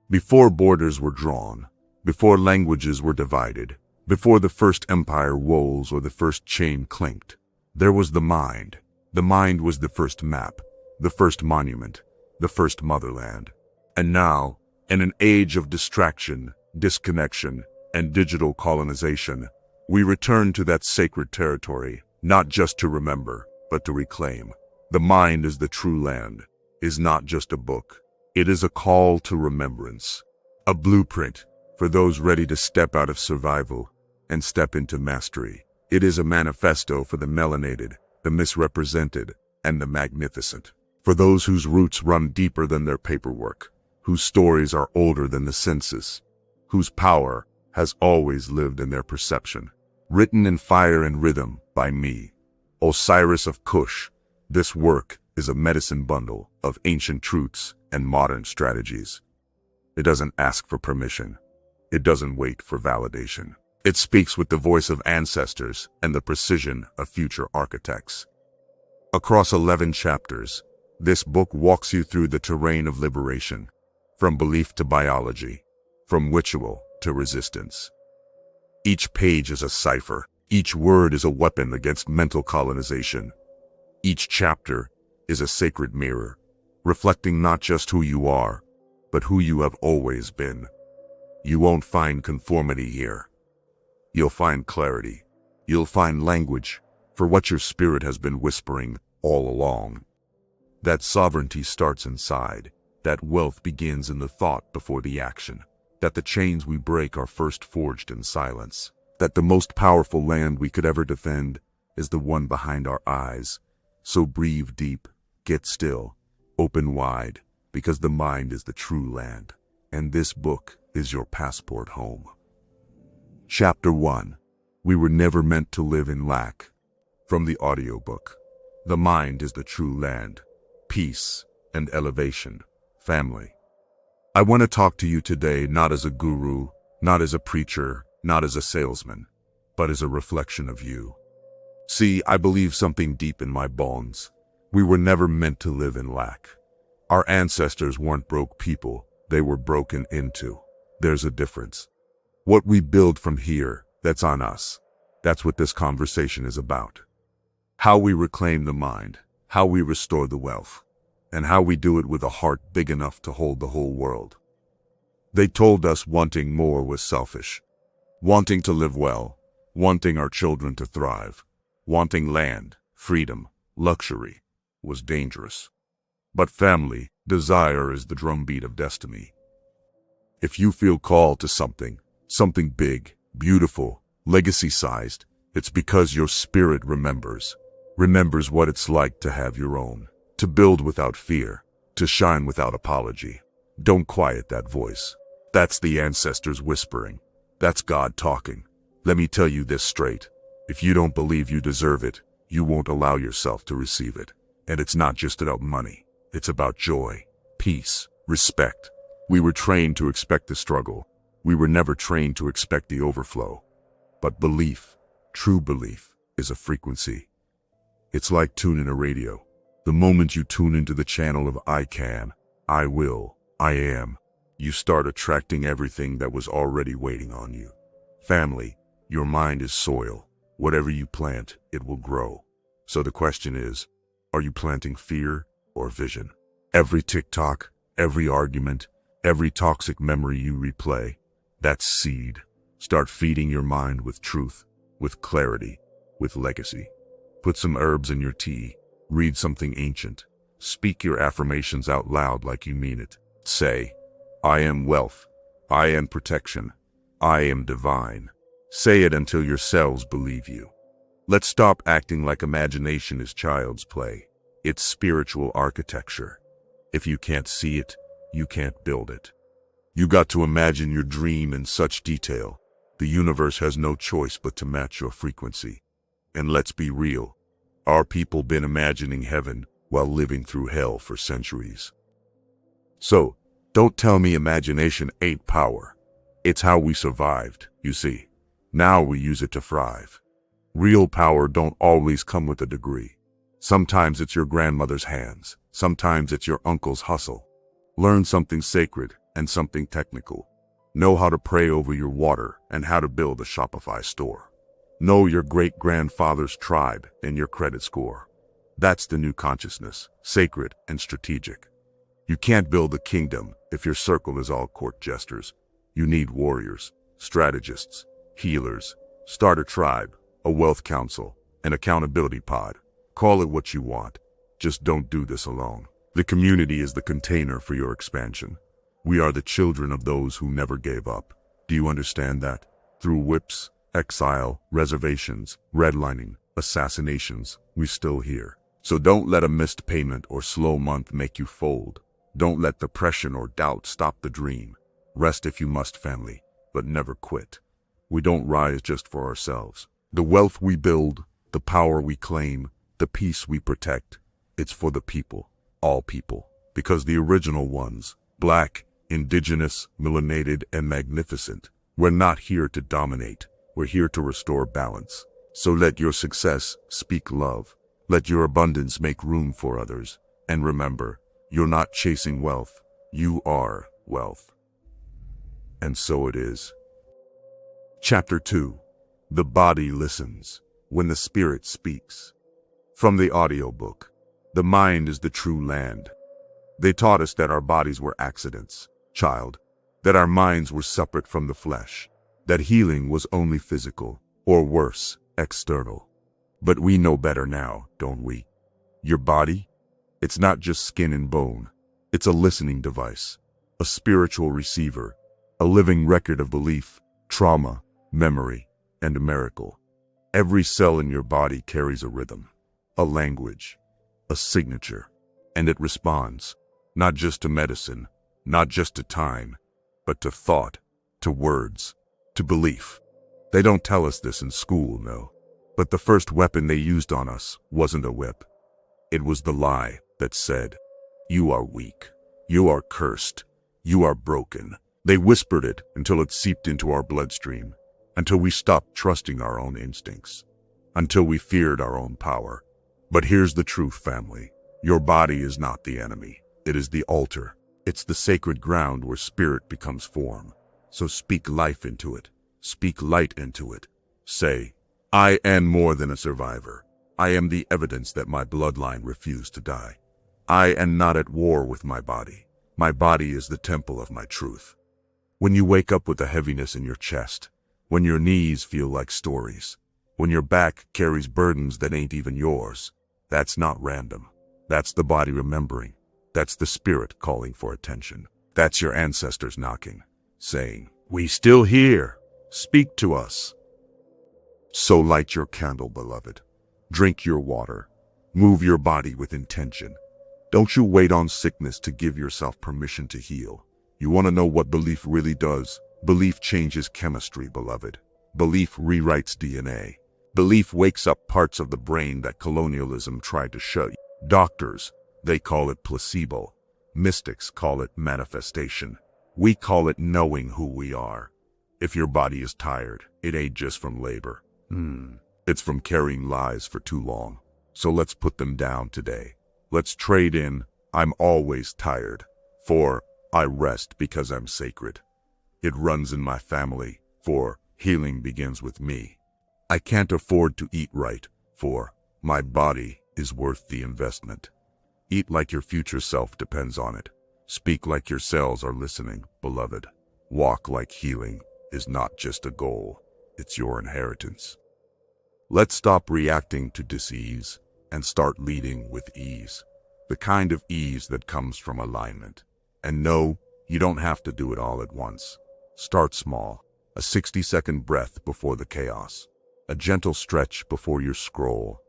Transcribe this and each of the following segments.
Before borders were drawn, before languages were divided, before the first empire rose or the first chain clinked, there was the mind. The mind was the first map, the first monument, the first motherland. And now, in an age of distraction, disconnection, and digital colonization, we return to that sacred territory, not just to remember, but to reclaim. The mind is the true land, is not just a book. It is a call to remembrance, a blueprint for those ready to step out of survival and step into mastery. It is a manifesto for the melanated, the misrepresented, and the magnificent. For those whose roots run deeper than their paperwork, whose stories are older than the census, whose power has always lived in their perception. Written in fire and rhythm by me, Osiris of Kush, this work is a medicine bundle of ancient truths and modern strategies. It doesn't ask for permission. It doesn't wait for validation. It speaks with the voice of ancestors and the precision of future architects. Across 11 chapters, this book walks you through the terrain of liberation, from belief to biology, from ritual to resistance. Each page is a cipher. Each word is a weapon against mental colonization. Each chapter is a sacred mirror, reflecting not just who you are, but who you have always been. You won't find conformity here. You'll find clarity. You'll find language for what your spirit has been whispering all along. That sovereignty starts inside. That wealth begins in the thought before the action. That the chains we break are first forged in silence. That the most powerful land we could ever defend is the one behind our eyes. So breathe deep, get still, open wide, because the mind is the true land, and this book is your passport home. Chapter 1. We were never meant to live in lack. From the audiobook. The mind is the true land. Peace and elevation. Family. I want to talk to you today not as a guru, not as a preacher, not as a salesman, but as a reflection of you. See, I believe something deep in my bones. We were never meant to live in lack. Our ancestors weren't broke people, they were broken into. There's a difference. What we build from here, that's on us. That's what this conversation is about. How we reclaim the mind, how we restore the wealth, and how we do it with a heart big enough to hold the whole world. They told us wanting more was selfish. Wanting to live well, wanting our children to thrive, wanting land, freedom, luxury, was dangerous. But family, desire is the drumbeat of destiny. If you feel called to something big, beautiful, legacy-sized, it's because your spirit remembers what it's like to have your own, to build without fear, to shine without apology. Don't quiet that voice. That's the ancestors whispering. That's God talking. Let me tell you this straight. If you don't believe you deserve it, you won't allow yourself to receive it. And it's not just about money. It's about joy, peace, respect. We were trained to expect the struggle. We were never trained to expect the overflow. But belief, true belief, is a frequency. It's like tuning a radio. The moment you tune into the channel of I can, I will, I am, you start attracting everything that was already waiting on you. Family, your mind is soil. Whatever you plant, it will grow. So the question is, are you planting fear or vision? Every TikTok, every argument, every toxic memory you replay, that's seed. Start feeding your mind with truth, with clarity, with legacy. Put some herbs in your tea. Read something ancient. Speak your affirmations out loud like you mean it. Say, I am wealth. I am protection. I am divine. Say it until your cells believe you. Let's stop acting like imagination is child's play. It's spiritual architecture. If you can't see it, you can't build it. You got to imagine your dream in such detail. The universe has no choice but to match your frequency. And let's be real. Our people been imagining heaven while living through hell for centuries. So, don't tell me imagination ain't power. It's how we survived, you see. Now we use it to thrive. Real power don't always come with a degree. Sometimes it's your grandmother's hands. Sometimes it's your uncle's hustle. Learn something sacred and something technical. Know how to pray over your water and how to build a Shopify store. Know your great-grandfather's tribe and your credit score. That's the new consciousness, sacred and strategic. You can't build a kingdom if your circle is all court jesters. You need warriors, strategists, healers. Start a tribe, a wealth council, an accountability pod. Call it what you want. Just don't do this alone. The community is the container for your expansion. We are the children of those who never gave up. Do you understand that? Through whips, exile, reservations, redlining, assassinations, we're still here. So don't let a missed payment or slow month make you fold. Don't let depression or doubt stop the dream. Rest if you must, family, but never quit. We don't rise just for ourselves. The wealth we build, the power we claim, the peace we protect, it's for the people, all people. Because the original ones, Black, Indigenous, melanated, and magnificent, we're not here to dominate. We're here to restore balance. So let your success speak love. Let your abundance make room for others. And remember, you're not chasing wealth. You are wealth. And so it is. Chapter 2. The Body Listens When the Spirit Speaks. From the audiobook. The mind is the true land. They taught us that our bodies were accidents, child, that our minds were separate from the flesh, that healing was only physical, or worse, external. But we know better now, don't we? Your body? It's not just skin and bone. It's a listening device, a spiritual receiver, a living record of belief, trauma, memory, and a miracle. Every cell in your body carries a rhythm, a language, a signature, and it responds, not just to medicine, not just to time, but to thought, to words, to belief. They don't tell us this in school, no. But the first weapon they used on us wasn't a whip. It was the lie that said, "You are weak. You are cursed. You are broken." They whispered it until it seeped into our bloodstream, until we stopped trusting our own instincts, until we feared our own power. But here's the truth, family. Your body is not the enemy. It is the altar. It's the sacred ground where spirit becomes form. So speak life into it. Speak light into it. Say, "I am more than a survivor. I am the evidence that my bloodline refused to die. I am not at war with my body. My body is the temple of my truth." When you wake up with a heaviness in your chest, when your knees feel like stories, when your back carries burdens that ain't even yours, that's not random. That's the body remembering. That's the spirit calling for attention. That's your ancestors knocking, saying, "We still here. Speak to us." So light your candle, beloved. Drink your water. Move your body with intention. Don't you wait on sickness to give yourself permission to heal. You want to know what belief really does? Belief changes chemistry, beloved. Belief rewrites DNA. Belief wakes up parts of the brain that colonialism tried to shut. Doctors, they call it placebo. Mystics call it manifestation. We call it knowing who we are. If your body is tired, it ain't just from labor. It's from carrying lies for too long. So let's put them down today. Let's trade in, "I'm always tired," for "I rest because I'm sacred." It runs in my family, for healing begins with me. I can't afford to eat right, for my body is worth the investment. Eat like your future self depends on it. Speak like your cells are listening, beloved. Walk like healing is not just a goal, it's your inheritance. Let's stop reacting to disease and start leading with ease. The kind of ease that comes from alignment. And no, you don't have to do it all at once. Start small. A 60-second breath before the chaos. A gentle stretch before your scroll.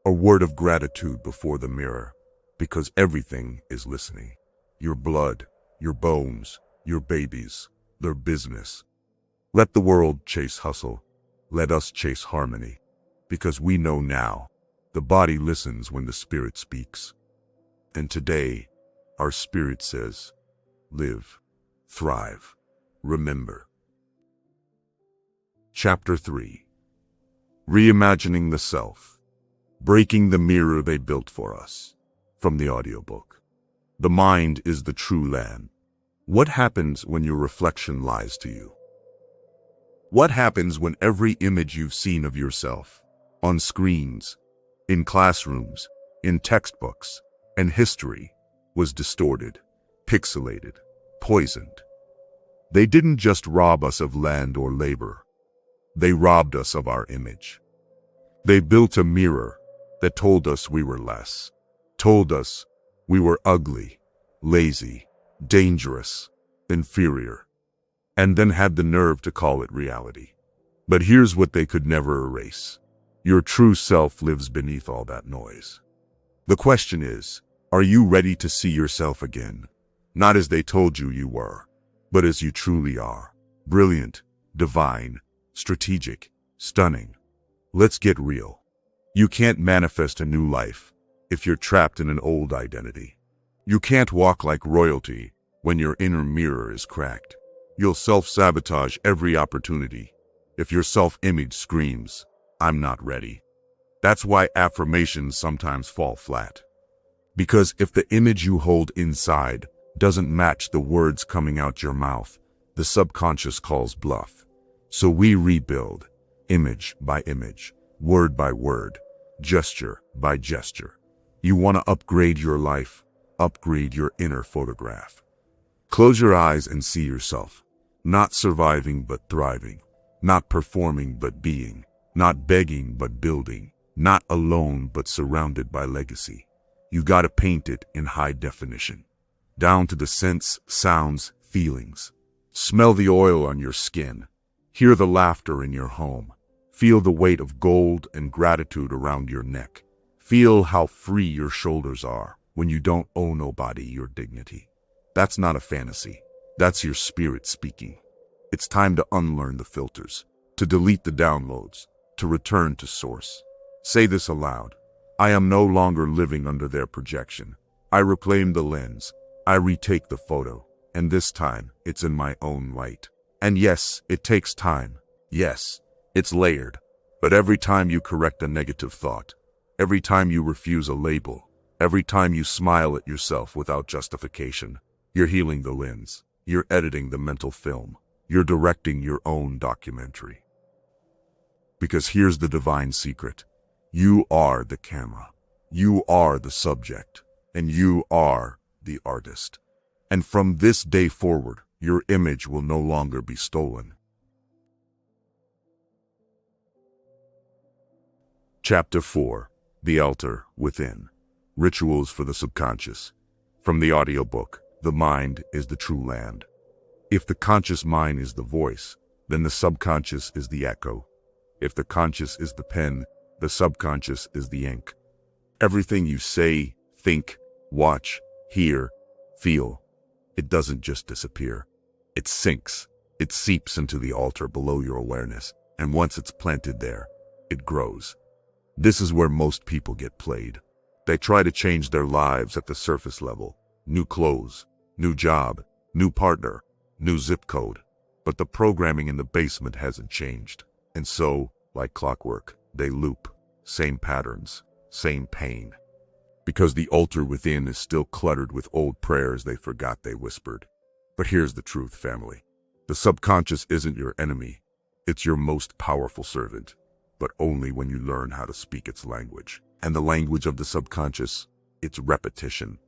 A word of gratitude before the mirror. Because everything is listening. Your blood, your bones, your babies, their business. Let the world chase hustle. Let us chase harmony. Because we know now, the body listens when the spirit speaks. And today, our spirit says, live, thrive, remember. Chapter 3. Reimagining the Self. Breaking the mirror they built for us. From the audiobook. The mind is the true land. What happens when your reflection lies to you? What happens when every image you've seen of yourself, on screens, in classrooms, in textbooks, and history, was distorted, pixelated, poisoned? They didn't just rob us of land or labor. They robbed us of our image. They built a mirror that told us we were less, told us we were ugly, lazy, dangerous, inferior, and then had the nerve to call it reality. But here's what they could never erase. Your true self lives beneath all that noise. The question is, are you ready to see yourself again? Not as they told you you were, but as you truly are. Brilliant, divine, strategic, stunning. Let's get real. You can't manifest a new life if you're trapped in an old identity. You can't walk like royalty when your inner mirror is cracked. You'll self-sabotage every opportunity if your self-image screams, "I'm not ready." That's why affirmations sometimes fall flat. Because if the image you hold inside doesn't match the words coming out your mouth, the subconscious calls bluff. So we rebuild, image by image, word by word, gesture by gesture. You want to upgrade your life, upgrade your inner photograph. Close your eyes and see yourself, not surviving but thriving, not performing but being, not begging but building, not alone but surrounded by legacy. You gotta paint it in high definition, down to the scents, sounds, feelings. Smell the oil on your skin, hear the laughter in your home, feel the weight of gold and gratitude around your neck. Feel how free your shoulders are when you don't owe nobody your dignity. That's not a fantasy. That's your spirit speaking. It's time to unlearn the filters, to delete the downloads, to return to source. Say this aloud. I am no longer living under their projection. I reclaim the lens. I retake the photo. And this time, it's in my own light. And yes, it takes time. Yes, it's layered. But every time you correct a negative thought, every time you refuse a label, every time you smile at yourself without justification, you're healing the lens. You're editing the mental film. You're directing your own documentary. Because here's the divine secret. You are the camera. You are the subject. And you are the artist. And from this day forward, your image will no longer be stolen. Chapter 4. The Altar Within. Rituals for the Subconscious. From the audiobook, The Mind is the True Land. If the conscious mind is the voice, then the subconscious is the echo. If the conscious is the pen, the subconscious is the ink. Everything you say, think, watch, hear, feel, it doesn't just disappear. It sinks. It seeps into the altar below your awareness, and once it's planted there, it grows. This is where most people get played. They try to change their lives at the surface level. New clothes, new job, new partner, new zip code. But the programming in the basement hasn't changed. And so, like clockwork, they loop. Same patterns, same pain. Because the altar within is still cluttered with old prayers they forgot they whispered. But here's the truth, family. The subconscious isn't your enemy. It's your most powerful servant. But only when you learn how to speak its language. And the language of the subconscious, it's repetition,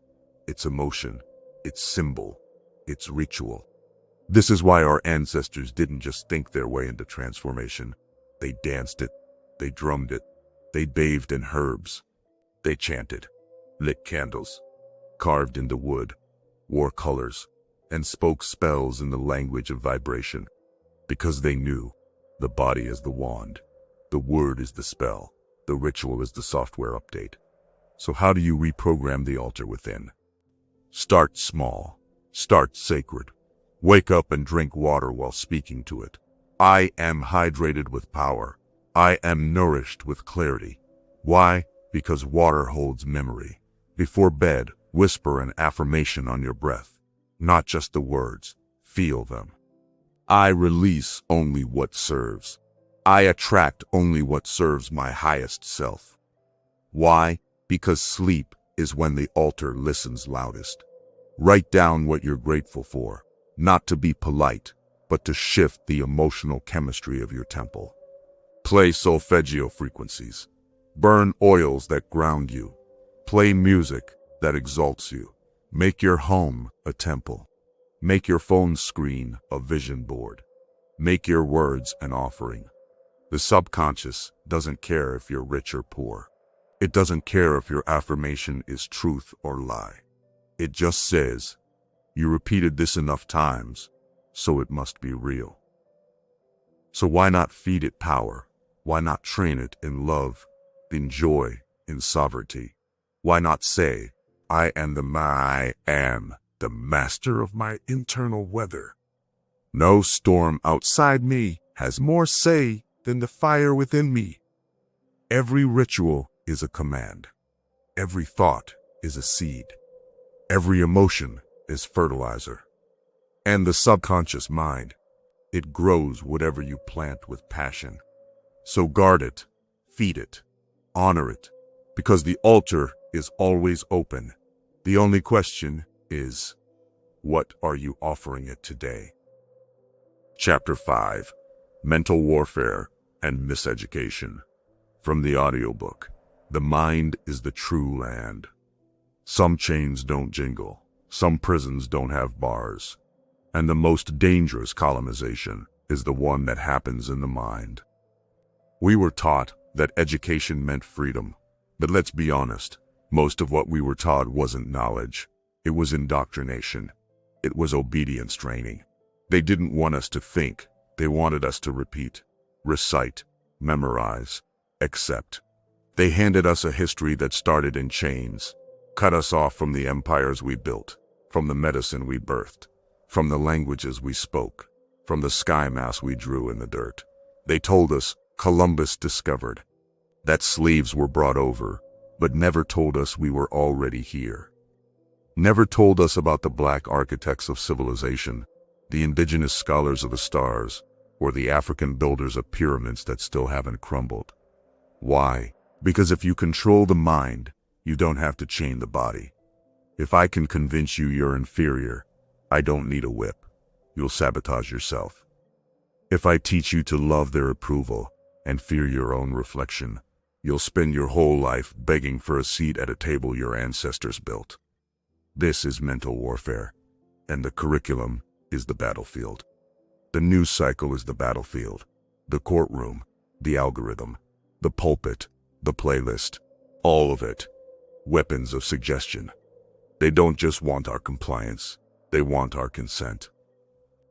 it's emotion, it's symbol, it's ritual. This is why our ancestors didn't just think their way into transformation. They danced it, they drummed it, they bathed in herbs, they chanted, lit candles, carved into wood, wore colors, and spoke spells in the language of vibration. Because they knew the body is the wand, the word is the spell, the ritual is the software update. So how do you reprogram the altar within? Start small. Start sacred. Wake up and drink water while speaking to it. I am hydrated with power. I am nourished with clarity. Why? Because water holds memory. Before bed, whisper an affirmation on your breath. Not just the words. Feel them. I release only what serves. I attract only what serves my highest self. Why? Because sleep is when the altar listens loudest. Write down what you're grateful for. not to be polite, but to shift the emotional chemistry of your temple. Play solfeggio frequencies. Burn oils that ground you. Play music that exalts you. Make your home a temple. Make your phone screen a vision board. Make your words an offering. The subconscious doesn't care if you're rich or poor. It doesn't care if your affirmation is truth or lie. It just says, you repeated this enough times, so it must be real. So why not feed it power? Why not train it in love, in joy, in sovereignty? Why not say, I am the master of my internal weather. No storm outside me has more say than the fire within me. Every ritual is a command. Every thought is a seed. Every emotion is fertilizer. And the subconscious mind, it grows whatever you plant with passion. So guard it, feed it, honor it, because the altar is always open. The only question is, what are you offering it today? Chapter 5, Mental Warfare and Miseducation. From the audiobook, The Mind is the True Land. Some chains don't jingle, some prisons don't have bars, and the most dangerous colonization is the one that happens in the mind. We were taught that education meant freedom, but let's be honest, most of what we were taught wasn't knowledge. It was indoctrination. It was obedience training. They didn't want us to think. They wanted us to repeat, recite, memorize, accept. They handed us a history that started in chains, cut us off from the empires we built, from the medicine we birthed, from the languages we spoke, from the sky mass we drew in the dirt. They told us Columbus discovered, that slaves were brought over, but never told us we were already here. Never told us about the black architects of civilization, the indigenous scholars of the stars, or the African builders of pyramids that still haven't crumbled. Why? Because if you control the mind, you don't have to chain the body. If I can convince you you're inferior, I don't need a whip. You'll sabotage yourself. If I teach you to love their approval and fear your own reflection, you'll spend your whole life begging for a seat at a table your ancestors built. This is mental warfare, and the curriculum is the battlefield. The news cycle is the battlefield, the courtroom, the algorithm, the pulpit, the playlist, all of it, weapons of suggestion. They don't just want our compliance, they want our consent,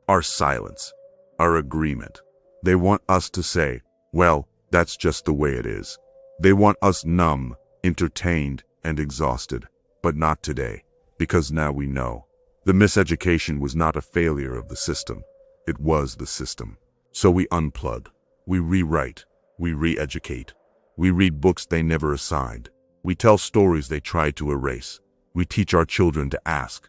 our silence, our agreement. They want us to say, well, that's just the way it is. They want us numb, entertained, and exhausted, but not today, because now we know. The miseducation was not a failure of the system, it was the system. So we unplug, we rewrite, we re-educate, we read books they never assigned, we tell stories they tried to erase, we teach our children to ask,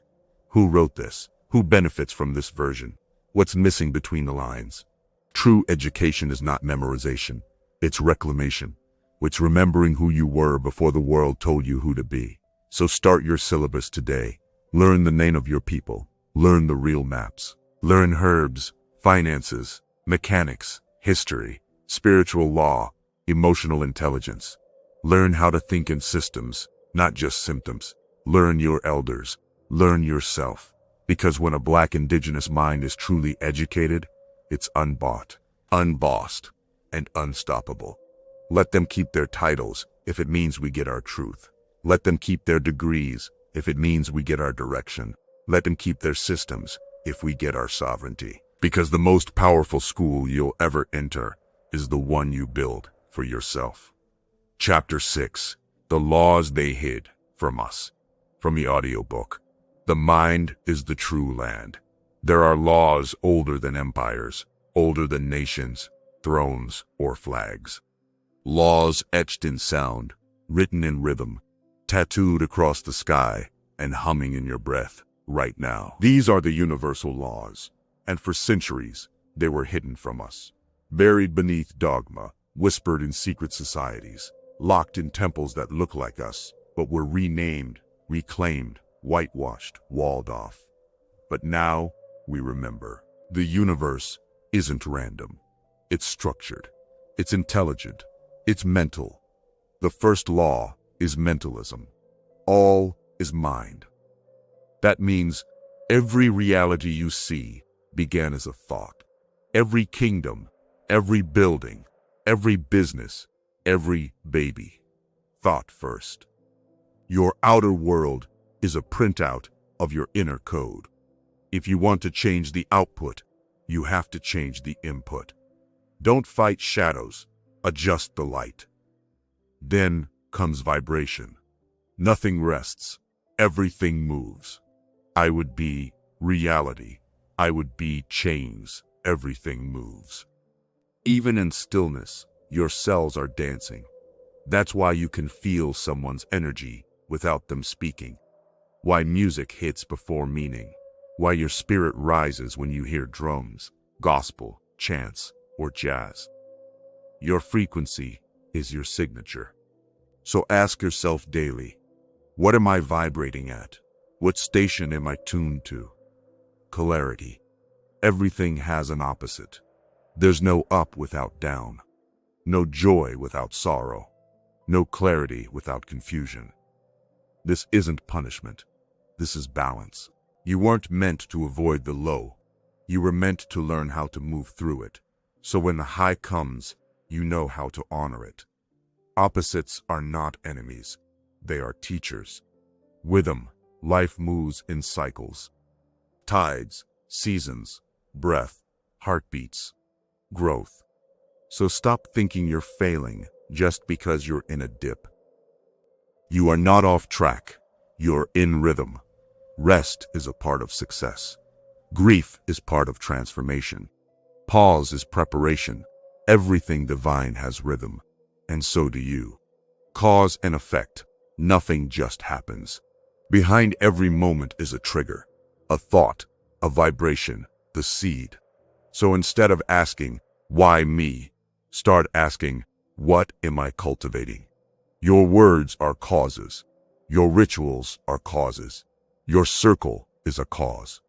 who wrote this? Who benefits from this version? What's missing between the lines? True education is not memorization, it's reclamation. It's remembering who you were before the world told you who to be. So start your syllabus today. Learn the name of your people. Learn the real maps. Learn herbs, finances, mechanics, history, spiritual law, emotional intelligence. Learn how to think in systems, not just symptoms. Learn your elders. Learn yourself. Because when a Black Indigenous mind is truly educated, it's unbought, unbossed, and unstoppable. Let them keep their titles if it means we get our truth. Let them keep their degrees if it means we get our direction. Let them keep their systems if we get our sovereignty. Because the most powerful school you'll ever enter is the one you build for yourself. Chapter 6, The Laws They Hid from Us. From the audiobook, The Mind is the True Land. There are laws older than empires, older than nations, thrones, or flags. Laws etched in sound, written in rhythm, tattooed across the sky, and humming in your breath right now. These are the universal laws, and for centuries, they were hidden from us. Buried beneath dogma, whispered in secret societies, locked in temples that look like us, but were renamed, reclaimed, whitewashed, walled off. But now, we remember. The universe isn't random. It's structured. It's intelligent. It's mental. The first law is mentalism. All is mind. That means every reality you see began as a thought. Every kingdom, every building, every business, every baby. Thought first. Your outer world is a printout of your inner code. If you want to change the output, you have to change the input. Don't fight shadows, adjust the light. Then comes vibration. Nothing rests, everything moves. I would be reality. I would be chains. Everything moves. Even in stillness, your cells are dancing. That's why you can feel someone's energy without them speaking. Why music hits before meaning. Why your spirit rises when you hear drums, gospel, chants, or jazz. Your frequency is your signature. So ask yourself daily, what am I vibrating at? What station am I tuned to? Clarity. Everything has an opposite. There's no up without down. No joy without sorrow. No clarity without confusion. This isn't punishment. This is balance. You weren't meant to avoid the low. You were meant to learn how to move through it. So when the high comes, you know how to honor it. Opposites are not enemies. They are teachers. With them, life moves in cycles. Tides, seasons, breath, heartbeats, growth. So stop thinking you're failing just because you're in a dip. You are not off track. You're in rhythm. Rest is a part of success. Grief is part of transformation. Pause is preparation. Everything divine has rhythm, and so do you. Cause and effect. Nothing just happens. Behind every moment is a trigger, a thought, a vibration, the seed. So instead of asking, why me? Start asking, what am I cultivating? Your words are causes. Your rituals are causes. Your circle is a cause.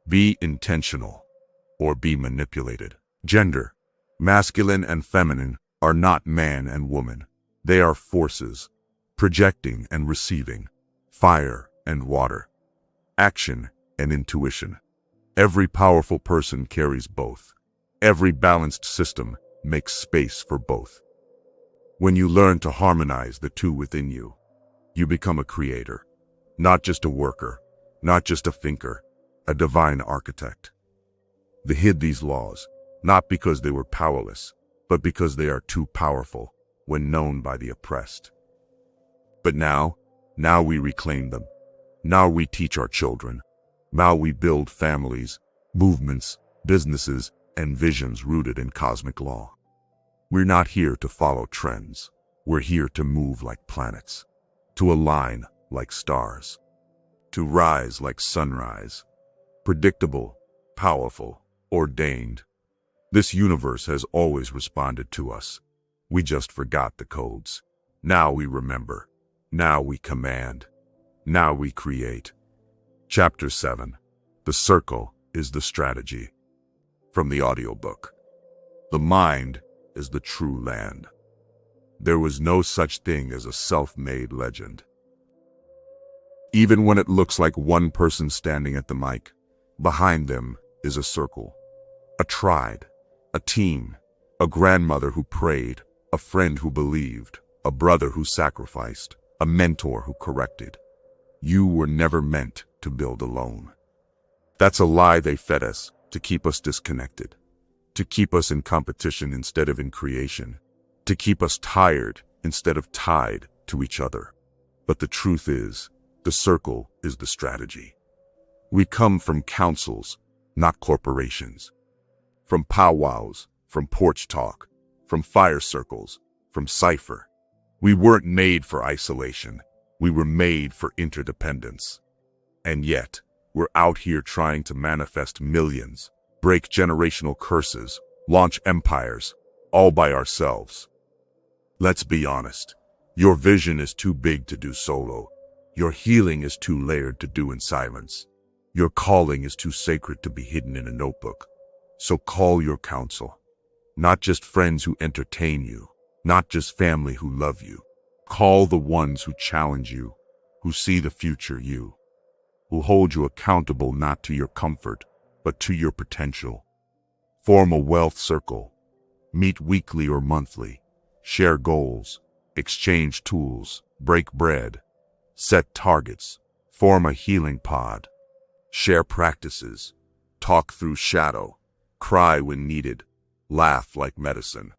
Be intentional or be manipulated. Gender, masculine and feminine, are not man and woman. They are forces, projecting and receiving, fire and water, action and intuition. Every powerful person carries both. Every balanced system makes space for both. When you learn to harmonize the two within you, you become a creator, not just a worker, not just a thinker, a divine architect. They hid these laws, not because they were powerless, but because they are too powerful when known by the oppressed. But now we reclaim them. Now we teach our children. Now we build families, movements, businesses, and visions rooted in cosmic law. We're not here to follow trends. We're here to move like planets, to align like stars, to rise like sunrise. Predictable, powerful, ordained. This universe has always responded to us. We just forgot the codes. Now we remember. Now we command. Now we create. Chapter 7. The Circle is the Strategy. From the audiobook. The mind is the true land. There was no such thing as a self-made legend. Even when it looks like one person standing at the mic, behind them is a circle, a tribe, a team, a grandmother who prayed, a friend who believed, a brother who sacrificed, a mentor who corrected. You were never meant to build alone. That's a lie they fed us to keep us disconnected, to keep us in competition instead of in creation, to keep us tired instead of tied to each other. But the truth is, the circle is the strategy. We come from councils, not corporations. From powwows, from porch talk, from fire circles, from cipher. We weren't made for isolation. We were made for interdependence. And yet, we're out here trying to manifest millions, break generational curses, launch empires, all by ourselves. Let's be honest. Your vision is too big to do solo. Your healing is too layered to do in silence. Your calling is too sacred to be hidden in a notebook. So call your counsel. Not just friends who entertain you, not just family who love you. Call the ones who challenge you, who see the future you, who hold you accountable not to your comfort, but to your potential. Form a wealth circle. Meet weekly or monthly. Share goals. Exchange tools. Break bread. Set targets. Form a healing pod. Share practices. Talk through shadow. Cry when needed. Laugh like medicine.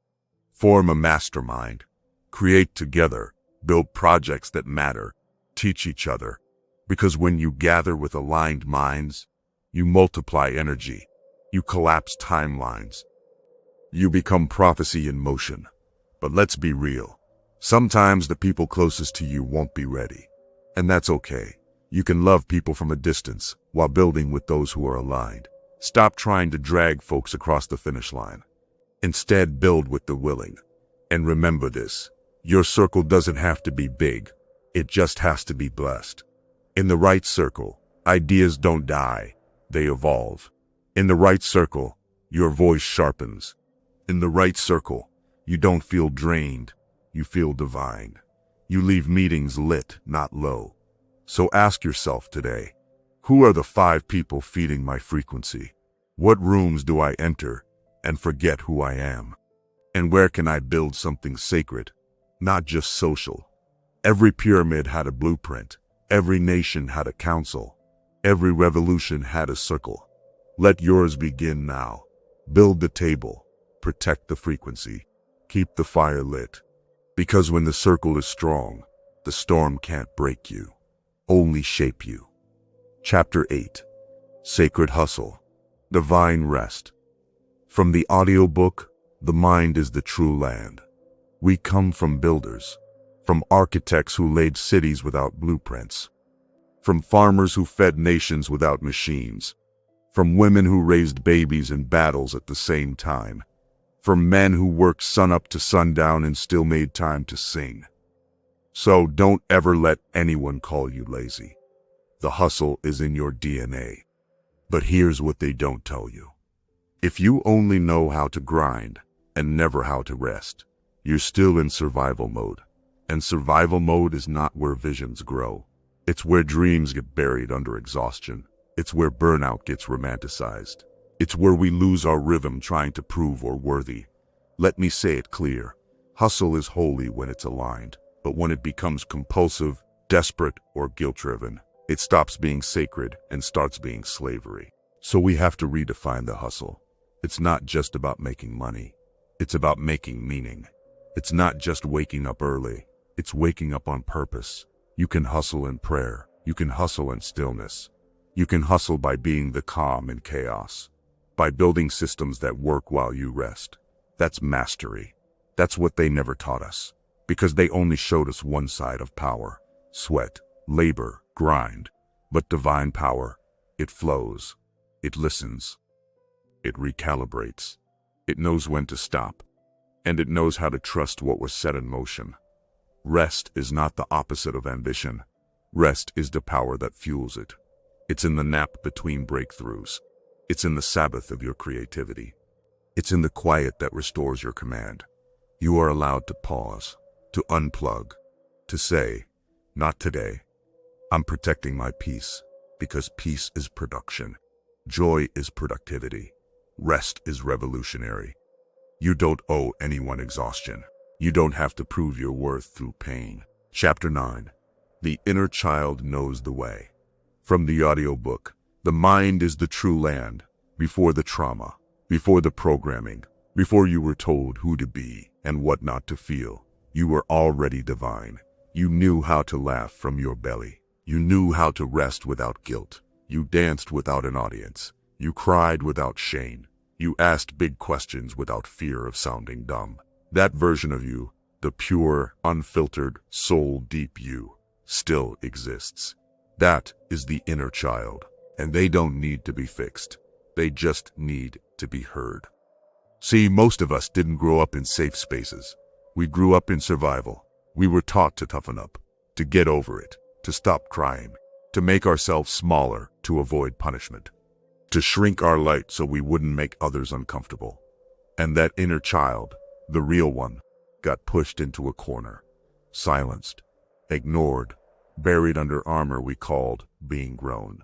Form a mastermind. Create together. Build projects that matter. Teach each other. Because when you gather with aligned minds, you multiply energy. You collapse timelines. You become prophecy in motion. But let's be real. Sometimes the people closest to you won't be ready. And that's okay. You can love people from a distance while building with those who are aligned. Stop trying to drag folks across the finish line. Instead, build with the willing. And remember this, your circle doesn't have to be big. It just has to be blessed. In the right circle, ideas don't die, they evolve. In the right circle, your voice sharpens. In the right circle, you don't feel drained, you feel divine. You leave meetings lit, not low. So ask yourself today, who are the 5 people feeding my frequency? What rooms do I enter and forget who I am? And where can I build something sacred, not just social? Every pyramid had a blueprint. Every nation had a council. Every revolution had a circle. Let yours begin now. Build the table. Protect the frequency. Keep the fire lit. Because when the circle is strong, the storm can't break you, only shape you. Chapter 8. Sacred Hustle. Divine Rest. From the audiobook, The Mind is the True Land. We come from builders, from architects who laid cities without blueprints, from farmers who fed nations without machines, from women who raised babies in battles at the same time, from men who worked sunup to sundown and still made time to sing. So don't ever let anyone call you lazy. The hustle is in your DNA. But here's what they don't tell you. If you only know how to grind and never how to rest, you're still in survival mode. And survival mode is not where visions grow. It's where dreams get buried under exhaustion. It's where burnout gets romanticized. It's where we lose our rhythm trying to prove we're worthy. Let me say it clear. Hustle is holy when it's aligned, but when it becomes compulsive, desperate, or guilt-driven, it stops being sacred and starts being slavery. So we have to redefine the hustle. It's not just about making money. It's about making meaning. It's not just waking up early. It's waking up on purpose. You can hustle in prayer. You can hustle in stillness. You can hustle by being the calm in chaos. By building systems that work while you rest. That's mastery. That's what they never taught us. Because they only showed us one side of power. Sweat, labor, grind. But divine power, it flows. It listens. It recalibrates. It knows when to stop. And it knows how to trust what was set in motion. Rest is not the opposite of ambition. Rest is the power that fuels it. It's in the nap between breakthroughs. It's in the Sabbath of your creativity. It's in the quiet that restores your command. You are allowed to pause, to unplug, to say, not today. I'm protecting my peace, because peace is production. Joy is productivity. Rest is revolutionary. You don't owe anyone exhaustion. You don't have to prove your worth through pain. Chapter 9. The Inner Child Knows the Way. From the audiobook, The Mind is the True Land. Before the trauma, before the programming, before you were told who to be and what not to feel, you were already divine. You knew how to laugh from your belly. You knew how to rest without guilt. You danced without an audience. You cried without shame. You asked big questions without fear of sounding dumb. That version of you, the pure, unfiltered, soul-deep you, still exists. That is the inner child, and they don't need to be fixed. They just need to be heard. See, most of us didn't grow up in safe spaces. We grew up in survival. We were taught to toughen up, to get over it, to stop crying, to make ourselves smaller, to avoid punishment, to shrink our light so we wouldn't make others uncomfortable. And that inner child, the real one, got pushed into a corner, silenced, ignored, buried under armor we called being grown.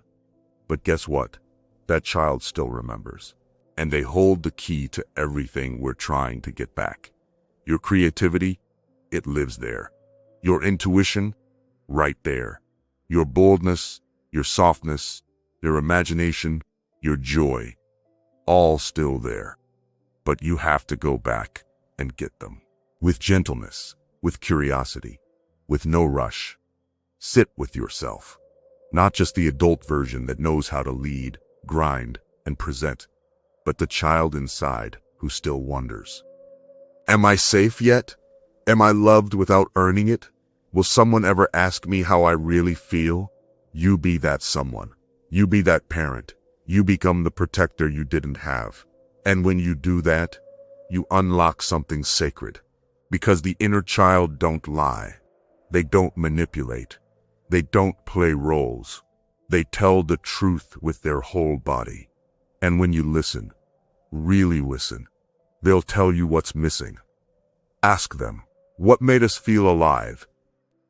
But guess what? That child still remembers. And they hold the key to everything we're trying to get back. Your creativity, it lives there. Your intuition, right there. Your boldness, your softness, your imagination, your joy, all still there. But you have to go back and get them. With gentleness, with curiosity, with no rush. Sit with yourself. Not just the adult version that knows how to lead, grind, and present, but the child inside who still wonders. Am I safe yet? Am I loved without earning it? Will someone ever ask me how I really feel? You be that someone. You be that parent. You become the protector you didn't have. And when you do that, you unlock something sacred. Because the inner child don't lie. They don't manipulate. They don't play roles. They tell the truth with their whole body. And when you listen, really listen, they'll tell you what's missing. Ask them, what made us feel alive?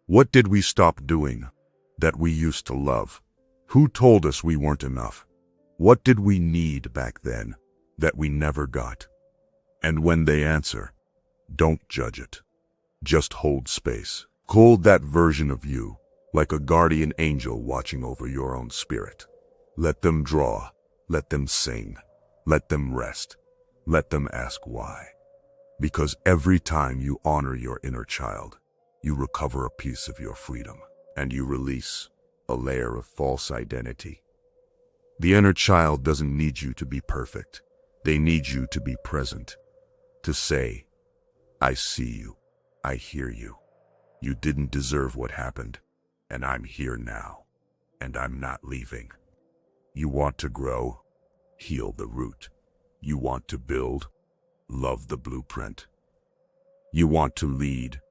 What did we stop doing that we used to love? Who told us we weren't enough? What did we need back then that we never got? And when they answer, don't judge it. Just hold space. Hold that version of you like a guardian angel watching over your own spirit. Let them draw. Let them sing. Let them rest. Let them ask why. Because every time you honor your inner child, you recover a piece of your freedom, and you release a layer of false identity. The inner child doesn't need you to be perfect. They need you to be present, to say, I see you, I hear you. You didn't deserve what happened, and I'm here now, and I'm not leaving. You want to grow? Heal the root. You want to build? Love the blueprint. You want to lead?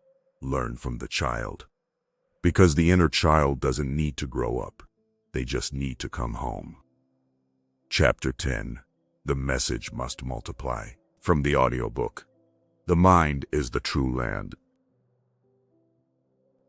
Learn from the child. Because the inner child doesn't need to grow up. They just need to come home. Chapter 10. The Message Must Multiply. From the audiobook. The mind is the true land.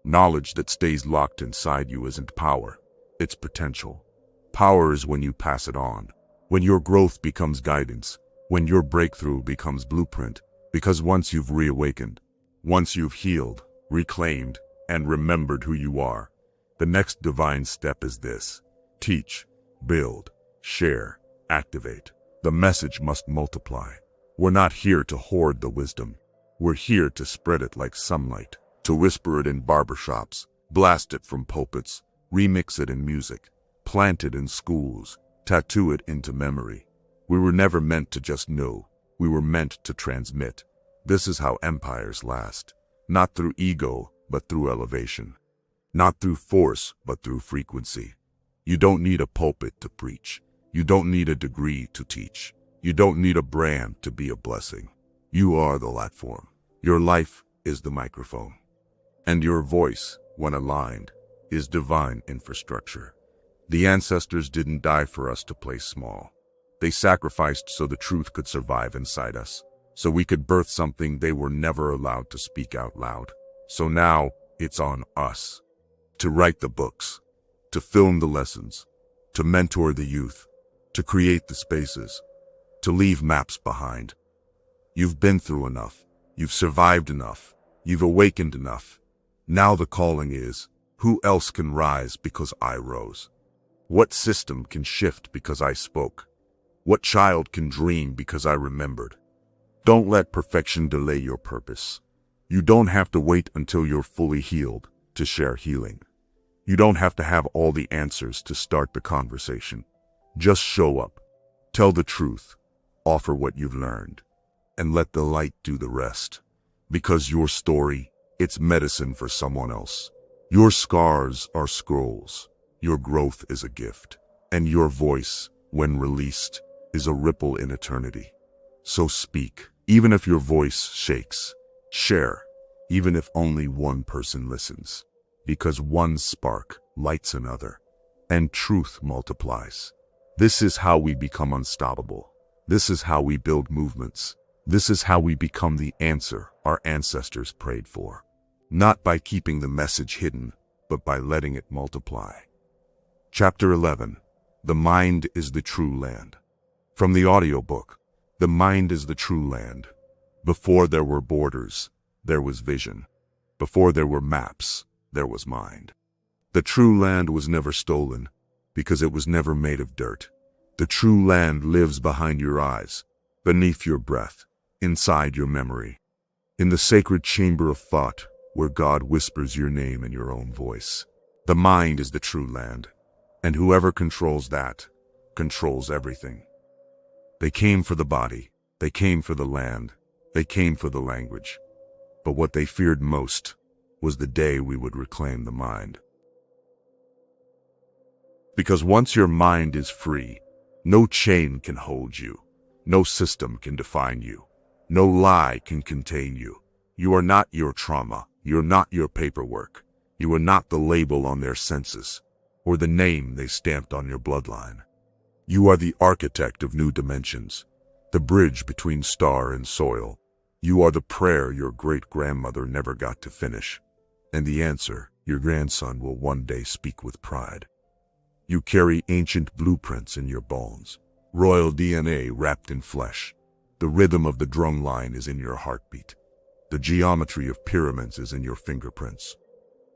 Knowledge that stays locked inside you isn't power. It's potential. Power is when you pass it on. When your growth becomes guidance. When your breakthrough becomes blueprint. Because once you've reawakened, once you've healed, reclaimed, and remembered who you are, the next divine step is this. Teach, build, share, activate. The message must multiply. We're not here to hoard the wisdom. We're here to spread it like sunlight, to whisper it in barbershops, blast it from pulpits, remix it in music, plant it in schools, tattoo it into memory. We were never meant to just know. We were meant to transmit. This is how empires last. Not through ego, but through elevation. Not through force, but through frequency. You don't need a pulpit to preach. You don't need a degree to teach. You don't need a brand to be a blessing. You are the platform. Your life is the microphone. And your voice, when aligned, is divine infrastructure. The ancestors didn't die for us to play small. They sacrificed so the truth could survive inside us, so we could birth something they were never allowed to speak out loud. So now, it's on us. To write the books, to film the lessons, to mentor the youth, to create the spaces, to leave maps behind. You've been through enough. You've survived enough. You've awakened enough. Now the calling is, who else can rise because I rose? What system can shift because I spoke? What child can dream because I remembered? Don't let perfection delay your purpose. You don't have to wait until you're fully healed to share healing. You don't have to have all the answers to start the conversation. Just show up, tell the truth, offer what you've learned, and let the light do the rest. Because your story, it's medicine for someone else. Your scars are scrolls. Your growth is a gift. And your voice, when released, is a ripple in eternity. So speak, even if your voice shakes. Share, even if only one person listens. Because one spark lights another. and truth multiplies. This is how we become unstoppable. This is how we build movements. This is how we become the answer our ancestors prayed for. Not by keeping the message hidden, but by letting it multiply. Chapter 11. The Mind is the True Land. From the audiobook, The Mind is the True Land. Before there were borders, there was vision. Before there were maps, there was mind. The true land was never stolen, because it was never made of dirt. The true land lives behind your eyes, beneath your breath, inside your memory. In the sacred chamber of thought, where God whispers your name in your own voice. The mind is the true land, and whoever controls that, controls everything. They came for the body, they came for the land, they came for the language. But what they feared most was the day we would reclaim the mind. Because once your mind is free, no chain can hold you, no system can define you, no lie can contain you. You are not your trauma, you're not your paperwork, you are not the label on their census, or the name they stamped on your bloodline. You are the architect of new dimensions, the bridge between star and soil. You are the prayer your great-grandmother never got to finish, and the answer your grandson will one day speak with pride. You carry ancient blueprints in your bones, royal DNA wrapped in flesh. The rhythm of the drumline is in your heartbeat. The geometry of pyramids is in your fingerprints.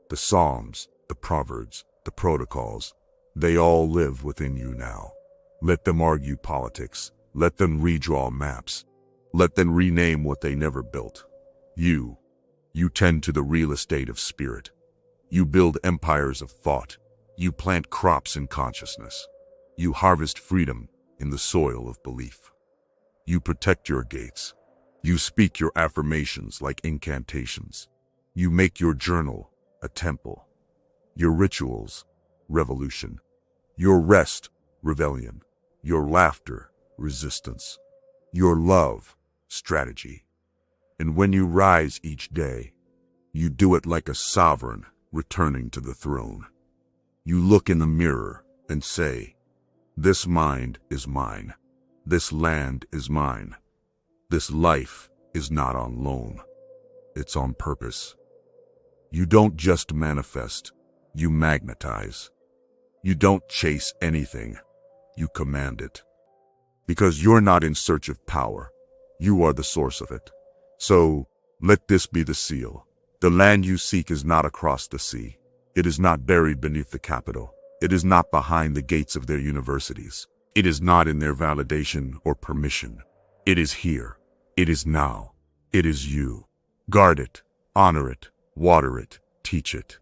The Psalms, the Proverbs, the protocols, they all live within you now. Let them argue politics. Let them redraw maps. Let them rename what they never built. You tend to the real estate of spirit. You build empires of thought. You plant crops in consciousness. You harvest freedom in the soil of belief. You protect your gates. You speak your affirmations like incantations. You make your journal a temple. Your rituals, revolution. Your rest, rebellion. Your laughter, resistance. Your love, strategy. And when you rise each day, you do it like a sovereign returning to the throne. You look in the mirror and say, "This mind is mine. This land is mine. This life is not on loan. It's on purpose." You don't just manifest, you magnetize. You don't chase anything, you command it. Because you're not in search of power, you are the source of it. So, let this be the seal. The land you seek is not across the sea. It is not buried beneath the Capitol. It is not behind the gates of their universities. It is not in their validation or permission. It is here. It is now. It is you. Guard it, honor it, water it, teach it,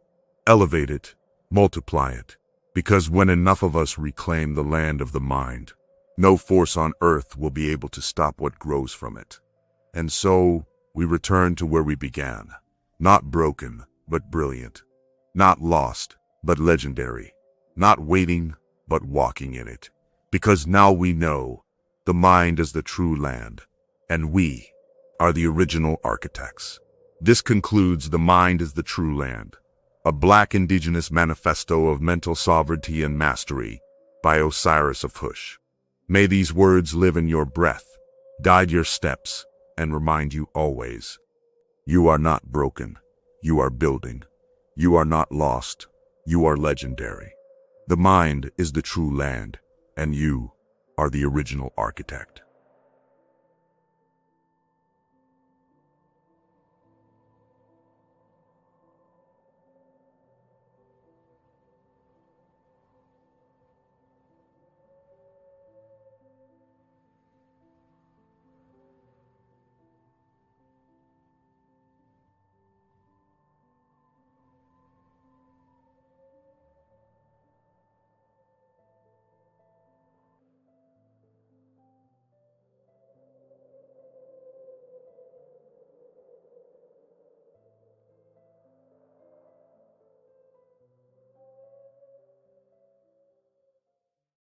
elevate it, multiply it. Because when enough of us reclaim the land of the mind, no force on earth will be able to stop what grows from it. And so, we return to where we began. Not broken, but brilliant. Not lost, but legendary. Not waiting, but walking in it. Because now we know the mind is the true land, and we are the original architects. This concludes The Mind is the True Land, a Black Indigenous Manifesto of Mental Sovereignty and Mastery by Osiris Of Kush. May these words live in your breath, guide your steps, and remind you always, you are not broken, you are building. You are not lost, you are legendary. The mind is the true land, and you are the original architect.